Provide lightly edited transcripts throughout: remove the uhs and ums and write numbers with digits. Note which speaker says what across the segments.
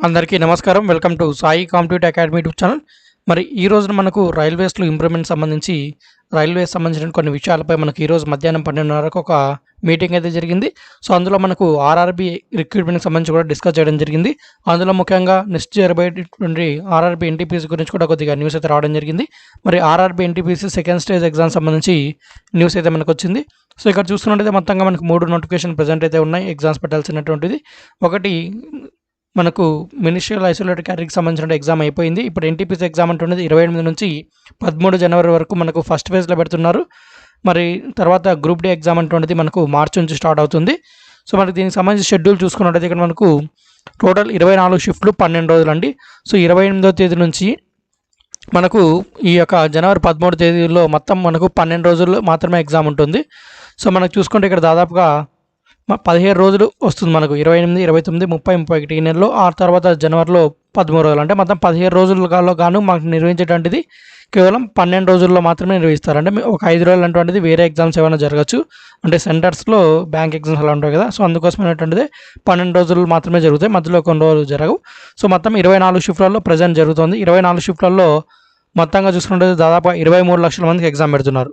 Speaker 1: అందరికీ నమస్కారం. Welcome to Sai competitive academy YouTube channel. మరి ఈ రోజున మనకు రైల్వేస్లో ఇంప్రూవ్మెంట్ సంబంధించి రైల్వేస్ సంబంధించిన కొన్ని విషయాలపై మనకు ఈరోజు మధ్యాహ్నం 12:30కు ఒక మీటింగ్ అయితే జరిగింది. సో అందులో మనకు ఆర్ఆర్బీ రిక్రూట్మెంట్కి సంబంధించి కూడా డిస్కస్ చేయడం జరిగింది. అందులో ముఖ్యంగా నెక్స్ట్ జరగబోయేటువంటి ఆర్ఆర్బీ ఎన్టీపీసీ గురించి కూడా కొద్దిగా న్యూస్ అయితే రావడం జరిగింది. మరి RRB NTPC second stage exam సంబంధించి న్యూస్ అయితే మనకు వచ్చింది. సో ఇక్కడ చూసుకున్నట్టయితే మొత్తంగా మనకు 3 నోటిఫికేషన్ ప్రజెంట్ అయితే ఉన్నాయి ఎగ్జామ్స్ పెట్టాల్సినటువంటిది. ఒకటి మనకు మినిస్ట్రియల్ ఐసోలేటెడ్ కేటగిరీకి సంబంధించిన ఎగ్జామ్ అయిపోయింది. ఇప్పుడు ఎన్టీపీసీ ఎగ్జామ్ అంటున్నది 28 నుంచి 13 జనవరి వరకు మనకు ఫస్ట్ ఫేజ్లో పెడుతున్నారు. మరి తర్వాత గ్రూప్ డి ఎగ్జామ్ అంటున్నది మనకు మార్చి నుంచి స్టార్ట్ అవుతుంది. సో మనకి దీనికి సంబంధించి షెడ్యూల్ చూసుకున్నట్టయితే ఇక్కడ మనకు టోటల్ 24 షిఫ్ట్లు 12 రోజులు అండి. సో 28వ తేదీ నుంచి మనకు ఈ యొక్క జనవరి 13 తేదీలో మొత్తం మనకు 12 రోజుల్లో మాత్రమే ఎగ్జామ్ ఉంటుంది. సో మనకు చూసుకుంటే ఇక్కడ దాదాపుగా 17 రోజులు వస్తుంది మనకు 28, 29, 30, 31 ఈ నెలలో. ఆ తర్వాత జనవరిలో 13 రోజులు, అంటే మొత్తం 17 రోజులలో గాను మాకు నిర్వహించేటువంటిది కేవలం 12 రోజుల్లో మాత్రమే నిర్వహిస్తారు. అంటే ఒక 5 రోజులు అటువంటిది వేరే ఎగ్జామ్స్ ఏమైనా జరగచ్చు, అంటే సెంటర్స్లో బ్యాంక్ ఎగ్జామ్స్ అలా ఉంటాయి కదా. సో అందుకోసమైనటువంటిది 12 రోజులు మాత్రమే జరుగుతాయి, మధ్యలో కొన్ని రోజులు జరగవు. సో మొత్తం 24 షిఫ్ట్లలో ప్రజెంట్ జరుగుతుంది. 24 షిఫ్ట్లలో మొత్తంగా చూసుకుంటే దాదాపు 23 లక్షల మందికి ఎగ్జామ్ పెడుతున్నారు.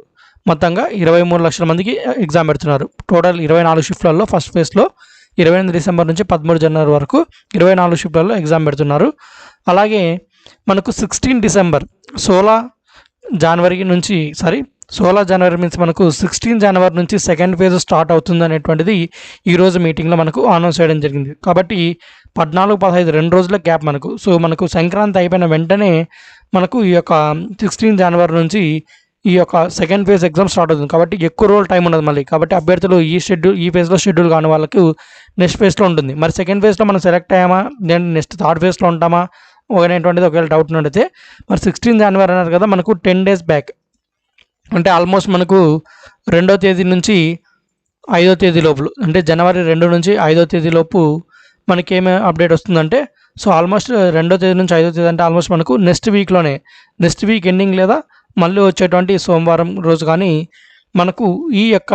Speaker 1: మొత్తంగా 23 లక్షల మందికి ఎగ్జామ్ పెడుతున్నారు. టోటల్ 24 షిఫ్ట్లలో ఫస్ట్ ఫేజ్లో 28 డిసెంబర్ నుంచి 13 జనవరి వరకు 24 షిఫ్ట్లలో ఎగ్జామ్ పెడుతున్నారు. అలాగే మనకు 16 డిసెంబర్ 16 జనవరి మీన్స్ మనకు 16 జనవరి నుంచి సెకండ్ ఫేజ్ స్టార్ట్ అవుతుంది అనేటువంటిది ఈరోజు మీటింగ్లో మనకు అనౌన్స్ చేయడం జరిగింది. కాబట్టి 14, 15 2 రోజుల గ్యాప్ మనకు. సో మనకు సంక్రాంతి అయిపోయిన వెంటనే మనకు ఈ యొక్క 16 జనవరి నుంచి ఈ యొక్క సెకండ్ ఫేజ్ ఎగ్జామ్ స్టార్ట్ అవుతుంది. కాబట్టి ఎక్కువ రోజులు టైం ఉండదు మళ్ళీ. కాబట్టి అభ్యర్థులు ఈ ఫేజ్లో షెడ్యూల్ కాని వాళ్ళకు నెక్స్ట్ ఫేజ్లో ఉంటుంది. మరి సెకండ్ ఫేజ్లో మనం సెలెక్ట్ అయ్యామా, నేను నెక్స్ట్ థర్డ్ ఫేజ్లో ఉంటామా అనేటువంటిది ఒకవేళ డౌట్ ఉన్నట్టయితే మరి 16 జనవరి అన్నారు కదా, మనకు 10 డేస్ బ్యాక్, అంటే ఆల్మోస్ట్ మనకు 2వ తేదీ నుంచి 5వ తేదీ లోపు, అంటే జనవరి 2 నుంచి 5వ తేదీ లోపు మనకి ఏమి అప్డేట్ వస్తుందంటే, సో ఆల్మోస్ట్ 2వ తేదీ నుంచి 5వ తేదీ అంటే ఆల్మోస్ట్ మనకు నెక్స్ట్ వీక్ ఎండింగ్ లేదా మళ్ళీ వచ్చేటువంటి సోమవారం రోజు కానీ మనకు ఈ యొక్క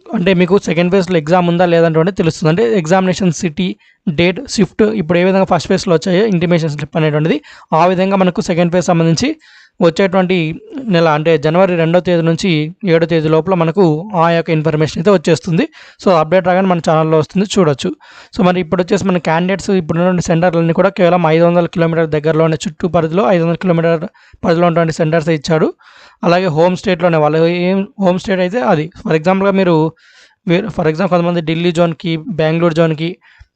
Speaker 1: అంటే మీకు సెకండ్ ఫేజ్లో ఎగ్జామ్ ఉందా లేదంటే తెలుస్తుంది. అంటే ఎగ్జామినేషన్ సిటీ, డేట్, షిఫ్ట్ ఇప్పుడు ఏ విధంగా ఫస్ట్ ఫేజ్లో వచ్చాయో ఇంటిమేషన్ స్లిప్ అనేటువంటిది, ఆ విధంగా మనకు సెకండ్ ఫేజ్ సంబంధించి వచ్చేటువంటి నెల అంటే జనవరి 2వ తేదీ నుంచి 7వ తేదీ లోపల మనకు ఆ యొక్క ఇన్ఫర్మేషన్ అయితే వచ్చేస్తుంది. సో అప్డేట్ రాగానే మన ఛానల్లో వస్తుంది, చూడొచ్చు. సో మరి ఇప్పుడు వచ్చేసి మన క్యాండిడేట్స్ ఇప్పుడున్నటువంటి సెంటర్లన్నీ కూడా కేవలం 500 కిలోమీటర్ దగ్గరలోనే చుట్టూ పరిధిలో 500 కిలోమీటర్ పరిధిలో ఉన్నటువంటి సెంటర్స్ ఇచ్చాడు. అలాగే హోమ్ స్టేట్లోనే వాళ్ళు ఏం హోమ్ స్టేట్ అయితే అది, ఫర్ ఎగ్జాంపుల్గా మీరు కొంతమంది ఢిల్లీ జోన్కి, బెంగళూరు జోన్కి,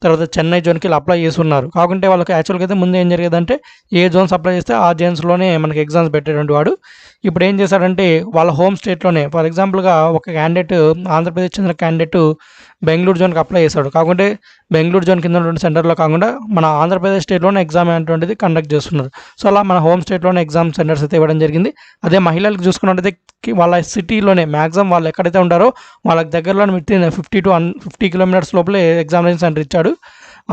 Speaker 1: తర్వాత చెన్నై జోన్కి ఇలా అప్లై చేస్తున్నారు. కాకుంటే వాళ్ళకి యాక్చువల్గా అయితే ముందు ఏం జరిగేదంటే ఏ జోన్స్ అప్లై చేస్తే ఆ జోన్స్లోనే మనకి ఎగ్జామ్స్ పెట్టేటువంటి వాడు. ఇప్పుడు ఏం చేశాడంటే వాళ్ళ హోమ్ స్టేట్లోనే, ఫర్ ఎగ్జాంపుల్గా ఒక క్యాండిడేట్, ఆంధ్రప్రదేశ్ చెందిన క్యాండిడేట్ బెంగళూరు జోన్కి అప్లై చేశాడు. కాకుంటే బెంగళూరు జోన్ కింద ఉన్నటువంటి సెంటర్లో కాకుండా మన ఆంధ్రప్రదేశ్ స్టేట్లోనే ఎగ్జామ్ అనేటువంటిది కండక్ట్ చేస్తున్నారు. సో అలా మన హోమ్ స్టేట్లోనే ఎగ్జామ్ సెంటర్స్ అయితే ఇవ్వడం జరిగింది. అదే మహిళలకు చూసుకున్నట్టయితే వాళ్ళ సిటీలోనే మ్యాక్సిమం వాళ్ళు ఎక్కడైతే ఉంటారో వాళ్ళకి దగ్గరలోనే 50 to 50 కిలోమీటర్స్ లోపలే ఎగ్జామినేషన్ సెంటర్ ఇచ్చాడు.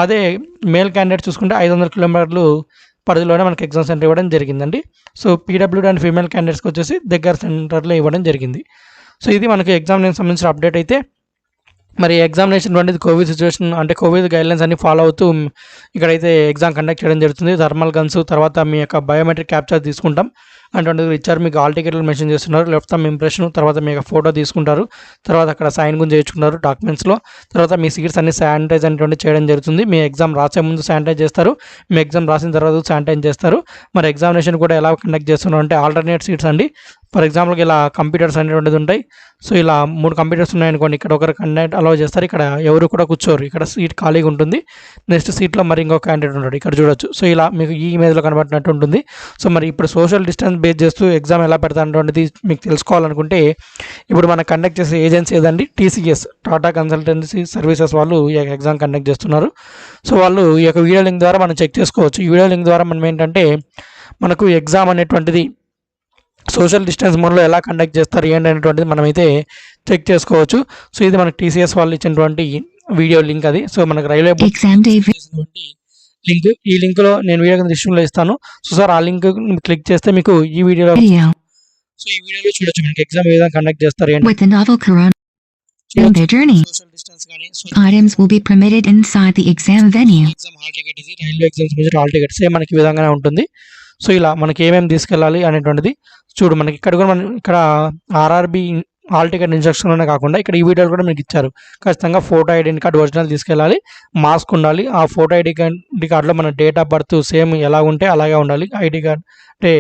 Speaker 1: అదే మేల్ క్యాండిడేట్ చూసుకుంటే 500 కిలోమీటర్లు పరిధిలోనే మనకి ఎగ్జామ్ సెంటర్ ఇవ్వడం జరిగిందండి. సో పీడబ్ల్యూడీ అండ్ ఫీమేల్ క్యాండిడేట్స్కి వచ్చేసి దగ్గర సెంటర్లో ఇవ్వడం జరిగింది. సో ఇది మనకి ఎగ్జామినేషన్ సంబంధించిన అప్డేట్ అయితే. మరి ఎగ్జామినేషన్ అనేది కోవిడ్ సిచ్యువేషన్, అంటే కోవిడ్ గైడ్లైన్స్ అన్ని ఫాలో అవుతూ ఇక్కడైతే ఎగ్జామ్ కండక్ట్ చేయడం జరుగుతుంది. థర్మల్ గన్స్, తర్వాత మీ యొక్క బయోమెట్రిక్ క్యాప్చర్ తీసుకుంటాం అటువంటిది ఇచ్చారు. మీకు ఆల్ టికెట్లు మెన్షన్ చేస్తున్నారు. లెఫ్ట్ థంబ్ ఇంప్రెషన్, తర్వాత మీ యొక్క ఫోటో తీసుకుంటారు, తర్వాత అక్కడ సైన్ గురించి చేయించుకున్నారు డాక్యుమెంట్స్లో. తర్వాత మీ సీట్స్ అన్ని శానిటైజ్ అనేటువంటి చేయడం జరుగుతుంది. మీ ఎగ్జామ్ రాసే ముందు శానిటైజ్ చేస్తారు, మీ ఎగ్జామ్ రాసిన తర్వాత శానిటైజ్ చేస్తారు. మరి ఎగ్జామినేషన్ కూడా ఎలా కండక్ట్ చేస్తున్నారు అంటే ఆల్టర్నేట్ సీట్స్ అండి. ఫర్ ఎగ్జాంపుల్కి ఇలా కంప్యూటర్స్ అనేటువంటిది ఉంటాయి. సో ఇలా 3 కంప్యూటర్స్ ఉన్నాయనుకోండి, ఇక్కడ ఒకరు కండక్ట్ అలౌ చేస్తారు, ఇక్కడ ఎవరు కూడా కూర్చోరు, ఇక్కడ సీట్ ఖాళీగా ఉంటుంది. నెక్స్ట్ సీట్లో మరి ఇంకో క్యాండిడేట్ ఉంటాడు, ఇక్కడ చూడొచ్చు. సో ఇలా మీకు ఈ ఇమేజ్లో కనబడినట్టు ఉంటుంది. సో మరి ఇప్పుడు సోషల్ డిస్టెన్స్ బేస్ చేస్తూ ఎగ్జామ్ ఎలా పెడతానటువంటిది మీకు తెలుసుకోవాలనుకుంటే ఇప్పుడు మనం కండక్ట్ చేసే ఏజెన్సీ ఏదండి, టీసీఎస్, టాటా కన్సల్టెన్సీ సర్వీసెస్ వాళ్ళు ఈ యొక్క ఎగ్జామ్ కండక్ట్ చేస్తున్నారు. సో వాళ్ళు ఈ యొక్క వీడియో లింక్ ద్వారా మనం చెక్ చేసుకోవచ్చు. ఈ వీడియో లింక్ ద్వారా మనం ఏంటంటే మనకు ఎగ్జామ్ అనేటువంటిది సోషల్ డిస్టెన్స్ మోడ్లో ఎలా కండక్ట్ చేస్తారు ఏంటి అనేటువంటిది మనమైతే చెక్ చేసుకోవచ్చు. సో ఇది మనకు టీసీఎస్ వాళ్ళు ఇచ్చినటువంటి వీడియో లింక్ అది. సో మనకు రైల్వే లింక్, ఈ లింక్లో నేను వీడియో డిస్క్రిప్షన్లో ఇస్తాను. సో సార్ ఆ లింక్ క్లిక్ చేస్తే మీకు ఈ వీడియోలో చూడొచ్చు మనకి ఎగ్జామ్ ఏ విధంగా కండక్ట్ చేస్తారు ఏంటి.
Speaker 2: in their journey.
Speaker 1: Social distance కానీ
Speaker 2: Items will be permitted inside the exam venue.
Speaker 1: Exam hall ticket ఇది రైల్వే ఎగ్జామ్స్ మీద హాల్ టికెట్ సేమ్ మనకి ఈ విధంగానే ఉంటుంది. సో ఇలా మనకి ఏమేమి తీసుకెళ్ళాలి అనేటువంటిది చూడు మనకి ఇక్కడ కూడా మనం ఇక్కడ ఆర్ఆర్బి హాల్ టికెట్ ఇన్స్ట్రక్షన్లోనే కాకుండా ఇక్కడ ఈ వీడియోలు కూడా మీకు ఇచ్చారు. ఖచ్చితంగా ఫోటో ఐడెంటి కార్డు ఒరిజినల్ తీసుకెళ్ళాలి, మాస్క్ ఉండాలి. ఆ ఫోటో ఐడి కార్డులో మన డేట్ ఆఫ్ బర్త్ సేమ్ ఎలా ఉంటే అలాగే ఉండాలి. ఐడి కార్డ్ అంటే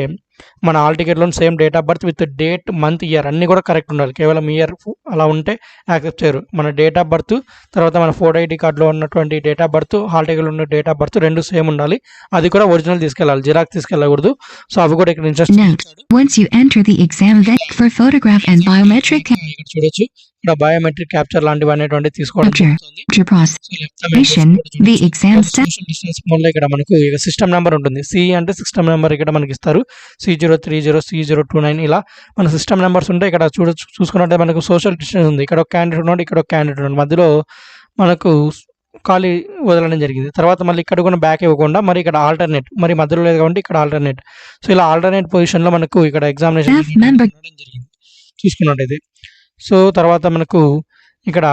Speaker 1: మన హాల్ టికెట్లో same date of birth with date, month, year అన్నీ కూడా కరెక్ట్ ఉండాలి. కేవలం ఇయర్ అలా ఉంటే యాక్సెప్ట్ చేయరు. మన డేట్ ఆఫ్ బర్త్ తర్వాత మన ఫోటో ఐడి కార్డులో ఉన్నటువంటి డేట్ ఆఫ్ బర్త్, హాల్ టికెట్లో ఉన్న డేట్ ఆఫ్ బర్త్ రెండు సేమ్ ఉండాలి. అది కూడా ఒరిజినల్ తీసుకెళ్ళాలి, జిరాక్స్ తీసుకెళ్ళకూడదు. సో అవి కూడా ఇక్కడ
Speaker 2: Note: once you enter the exam venue for photograph and biometric
Speaker 1: ఇక్కడ చూడొచ్చు ఇక్కడ బయోమెట్రిక్ క్యాప్చర్ లాంటివి అనేటువంటి తీసుకోవడం జరుగుతుంది.
Speaker 2: capture processing, the exam step
Speaker 1: social distance మోడ్లో ఇక్కడ మనకు ఇక సిస్టమ్ నెంబర్ ఉంటుంది. సి అంటే సిస్టమ్ నెంబర్ ఇక్కడ మనకి ఇస్తారు. C030, C029 ఇలా మన సిస్టమ్ నెంబర్స్ ఉంటాయి. ఇక్కడ చూసుకున్నట్టే మనకు సోషల్ డిస్టెన్స్ ఉంది. ఇక్కడ ఒక క్యాండిడేట్ ఉన్నాడు, ఇక్కడ ఒక క్యాండిడేట్ ఉన్నాడు, మధ్యలో మనకు ఖాళీ వదలడం జరిగింది. తర్వాత మళ్ళీ ఇక్కడ కూడా బ్యాక్ ఇవ్వకుండా మరి ఇక్కడ ఆల్టర్నేట్, మరి మధ్యలో లేదు కాబట్టి ఇక్కడ ఆల్టర్నేట్. సో ఇలా ఆల్టర్నేట్ పొజిషన్లో మనకు ఇక్కడ ఎగ్జామినేషన్ జరిగింది చూసుకున్నట్టయితే. సో తర్వాత మనకు ఇక్కడ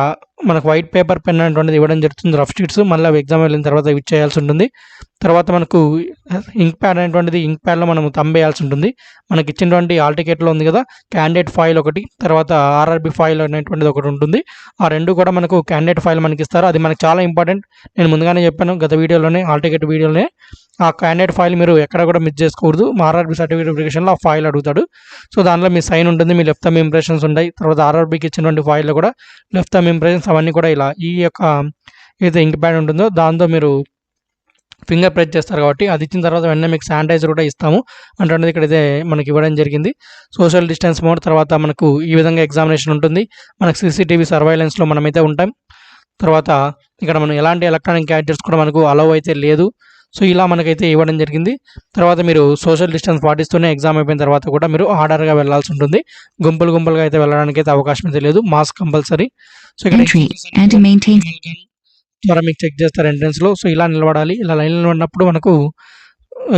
Speaker 1: మనకు వైట్ పేపర్ పెన్ అనేటువంటిది ఇవ్వడం జరుగుతుంది, రఫ్ షీట్స్. మళ్ళీ అవి ఎగ్జామ్ వెళ్ళిన తర్వాత ఇవి చేయాల్సి ఉంటుంది. తర్వాత మనకు ఇంక్ ప్యాడ్ అనేటువంటిది ఇంక్ ప్యాడ్లో మనం వేయాల్సి ఉంటుంది. మనకి ఇచ్చినటువంటి హాల్ టికెట్లో ఉంది కదా క్యాండిడేట్ ఫైల్ ఒకటి, తర్వాత ఆర్ఆర్బి ఫైల్ అనేటువంటిది ఒకటి ఉంటుంది. ఆ రెండు కూడా మనకు క్యాండిడేట్ ఫైల్ మనకి ఇస్తారు. అది మనకి చాలా ఇంపార్టెంట్. నేను ముందుగానే చెప్పాను గత వీడియోలోనే, హాల్ టికెట్ వీడియోలోనే. ఆ క్యాండిడేట్ ఫైల్ మీరు ఎక్కడ కూడా మిస్ చేసుకోకూడదు. ఆర్ఆర్బి సర్టిఫికేట్ వెరిఫికేషన్లో ఆ ఫైల్ అడుగుతాడు. సో దానిలో మీ సైన్ ఉంటుంది, మీ లెఫ్ట్ థంబ్ ఇంప్రెషన్స్ ఉంటాయి. తర్వాత ఆర్ఆర్బికి ఇచ్చినటువంటి ఫైల్లో కూడా లెఫ్ట్ థంబ్ ఇంప్రెషన్స్ అవన్నీ కూడా ఇలా ఈ యొక్క ఏదైతే ఇంక్ ప్యాడ్ ఉంటుందో దాంతో మీరు ఫింగర్ ప్రెస్ చేస్తారు కాబట్టి అది ఇచ్చిన తర్వాత వెంటనే మీకు శానిటైజర్ కూడా ఇస్తాము అంటే ఇక్కడ ఇదే మనకి ఇవ్వడం జరిగింది. సోషల్ డిస్టెన్స్ మోడ్ తర్వాత మనకు ఈ విధంగా ఎగ్జామినేషన్ ఉంటుంది. మనకు సీసీటీవీ సర్వైలెన్స్లో మనమైతే ఉంటాం. తర్వాత ఇక్కడ మనం ఎలాంటి ఎలక్ట్రానిక్ గ్యాడ్జెట్స్ కూడా మనకు అలౌ అయితే లేదు. సో ఇలా మనకైతే ఇవ్వడం జరిగింది. తర్వాత మీరు సోషల్ డిస్టెన్స్ పాటిస్తూనే ఎగ్జామ్ అయిపోయిన తర్వాత కూడా మీరు ఆర్డర్గా వెళ్ళాల్సి ఉంటుంది. గుంపులుగా అయితే వెళ్ళడానికి అయితే అవకాశం అయితే లేదు, మాస్క్ కంపల్సరీ. సో ఇక్కడ ద్వారా మీకు చెక్ చేస్తారు ఎంట్రన్స్లో. సో ఇలా నిలబడాలి. ఇలా లైన్లో నిలబడినప్పుడు మనకు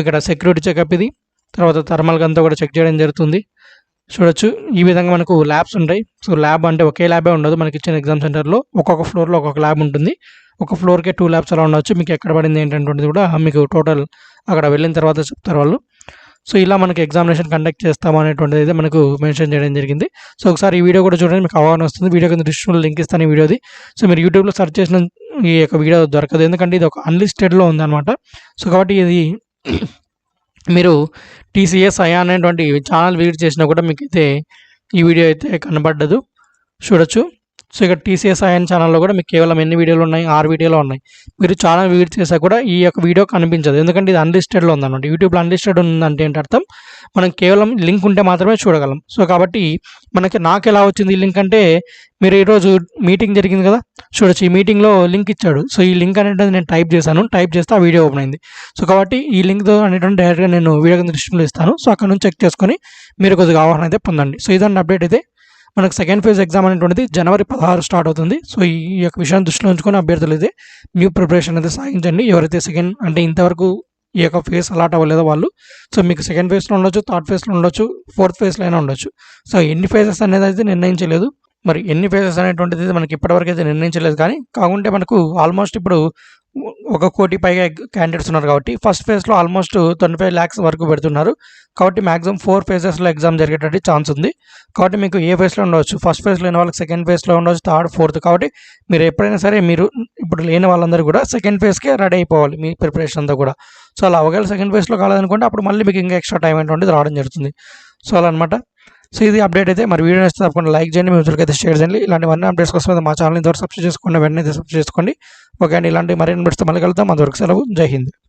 Speaker 1: ఇక్కడ సెక్యూరిటీ చెకప్ ఇది, తర్వాత థర్మల్ గన్తో కూడా చెక్ చేయడం జరుగుతుంది. చూడొచ్చు ఈ విధంగా మనకు ల్యాబ్స్ ఉంటాయి. సో ల్యాబ్ అంటే ఒకే ల్యాబే ఉండదు మనకి ఇచ్చిన ఎగ్జామ్ సెంటర్లో, ఒక్కొక్క ఫ్లోర్లో ఒక్కొక్క ల్యాబ్ ఉంటుంది. ఒక ఫ్లోర్కే 2 ల్యాబ్స్ అలా ఉండొచ్చు. మీకు ఎక్కడ పడింది ఏంటంటే కూడా మీకు టోటల్ అక్కడ వెళ్ళిన తర్వాత చెప్తారు వాళ్ళు. సో ఇలా మనకి ఎగ్జామినేషన్ కండక్ట్ చేస్తాము అనేటువంటిది అయితే మనకు మెన్షన్ చేయడం జరిగింది. సో ఒకసారి ఈ వీడియో కూడా చూడండి, మీకు అవగాహన వస్తుంది. వీడియో కింద డిస్క్రిప్షన్లో లింక్ ఇస్తాను ఈ వీడియోది. సో మీరు యూట్యూబ్లో సెర్చ్ చేసిన ఈ యొక్క వీడియో దొరకదు, ఎందుకంటే ఇది ఒక అన్లిస్టెడ్లో ఉందన్నమాట. సో కాబట్టి ఇది మీరు టీసీఎస్ ఐ అనేటువంటి ఛానల్ విజిట్ చేసినా కూడా మీకు అయితే ఈ వీడియో అయితే కనబడ్డదు. చూడొచ్చు. సో ఇక్కడ టీసీఎస్ ఐఎన్ ఛానల్లో కూడా మీకు కేవలం ఎన్ని వీడియోలు ఉన్నాయి, 6 వీడియోలు ఉన్నాయి. మీరు ఛానల్ విజిట్ చేసా కూడా ఈ యొక్క వీడియో కనిపించదు, ఎందుకంటే ఇది అన్లిస్టెడ్లో ఉందన్నమాట. యూట్యూబ్లో అన్లిస్టెడ్ ఉందంటే ఏంటి అర్థం, మనం కేవలం లింక్ ఉంటే మాత్రమే చూడగలం. సో కాబట్టి నాకు ఎలా వచ్చింది ఈ లింక్ అంటే, మీరు ఈరోజు మీటింగ్ జరిగింది కదా చూడొచ్చు, ఈ మీటింగ్లో లింక్ ఇచ్చాడు. సో ఈ లింక్ అనేటువంటి నేను టైప్ చేస్తే ఆ వీడియో ఓపెన్ అయింది. సో కాబట్టి ఈ లింక్తో అనేటువంటి డైరెక్ట్గా నేను వీడియో కింద డిస్క్రిప్షన్లో ఇస్తాను. సో అక్కడ నుంచి చెక్ చేసుకొని మీరు కొద్దిగా అవగాహన అయితే పొందండి. సో ఇదండి అప్డేట్ అయితే. మనకు సెకండ్ ఫేజ్ ఎగ్జామ్ అనేటువంటిది జనవరి 16 స్టార్ట్ అవుతుంది. సో ఈ యొక్క విషయాన్ని దృష్టిలో ఉంచుకొని అభ్యర్థులు అయితే న్యూ ప్రిపరేషన్ అయితే సాగించండి. ఎవరైతే సెకండ్ అంటే ఇంతవరకు ఈ యొక్క ఫేజ్ అలాట్ అవ్వలేదో వాళ్ళు, సో మీకు సెకండ్ ఫేజ్లో ఉండొచ్చు, థర్డ్ ఫేజ్లో ఉండొచ్చు, ఫోర్త్ ఫేజ్లో అయినా ఉండొచ్చు. సో ఎన్ని ఫేజెస్ అనేది అయితే నిర్ణయించలేదు. మరి ఎన్ని ఫేజెస్ అనేటువంటిది మనకి ఇప్పటివరకు అయితే నిర్ణయించలేదు. కానీ కాకుంటే మనకు ఆల్మోస్ట్ ఇప్పుడు 1 కోటి పైగా క్యాండిడేట్స్ ఉన్నారు కాబట్టి ఫస్ట్ ఫేజ్లో ఆల్మోస్ట్ 25 lakhs వరకు పెడుతున్నారు. కాబట్టి మ్యాక్సిమం 4 ఫేజెస్లో ఎగ్జామ్ జరిగేటట్టు ఛాన్స్ ఉంది. కాబట్టి మీకు ఏ ఫేజ్లో ఉండవచ్చు, ఫస్ట్ ఫేజ్లో లేని వాళ్ళకి సెకండ్ ఫేజ్లో ఉండవచ్చు, థర్డ్, ఫోర్త్. కాబట్టి మీరు ఎప్పుడైనా సరే మీరు ఇప్పుడు లేని వాళ్ళందరూ కూడా సెకండ్ ఫేజ్కే రెడీ అయిపోవాలి మీ ప్రిపరేషన్ అంతా కూడా. సో అలా ఒకవేళ సెకండ్ ఫేజ్లో కాలేదనుకుంటే అప్పుడు మళ్ళీ మీకు ఇంకా ఎక్స్ట్రా టైం అనేటువంటిది రావడం జరుగుతుంది. సో అలా అనమాట. సో ఇది అప్డేట్ అయితే. మరి వీడియో నచ్చితే తప్పకుండా లైక్ చేయండి, మీ మిత్రులకి అయితే షేర్ చేయండి. ఇలాంటివన్నీ అప్డేట్స్ కోసం మా ఛానల్ని ఇంతవరకు సబ్స్క్రైబ్ చేసుకోండి, వెంటనే సబ్స్క్రైబ్ చేసుకోండి. ఓకే అండి, ఇలాంటి మరిన్ని అప్డేట్స్తో మళ్ళీ కలుద్దాం. అంతవరకు సెలవు. జై హింద్.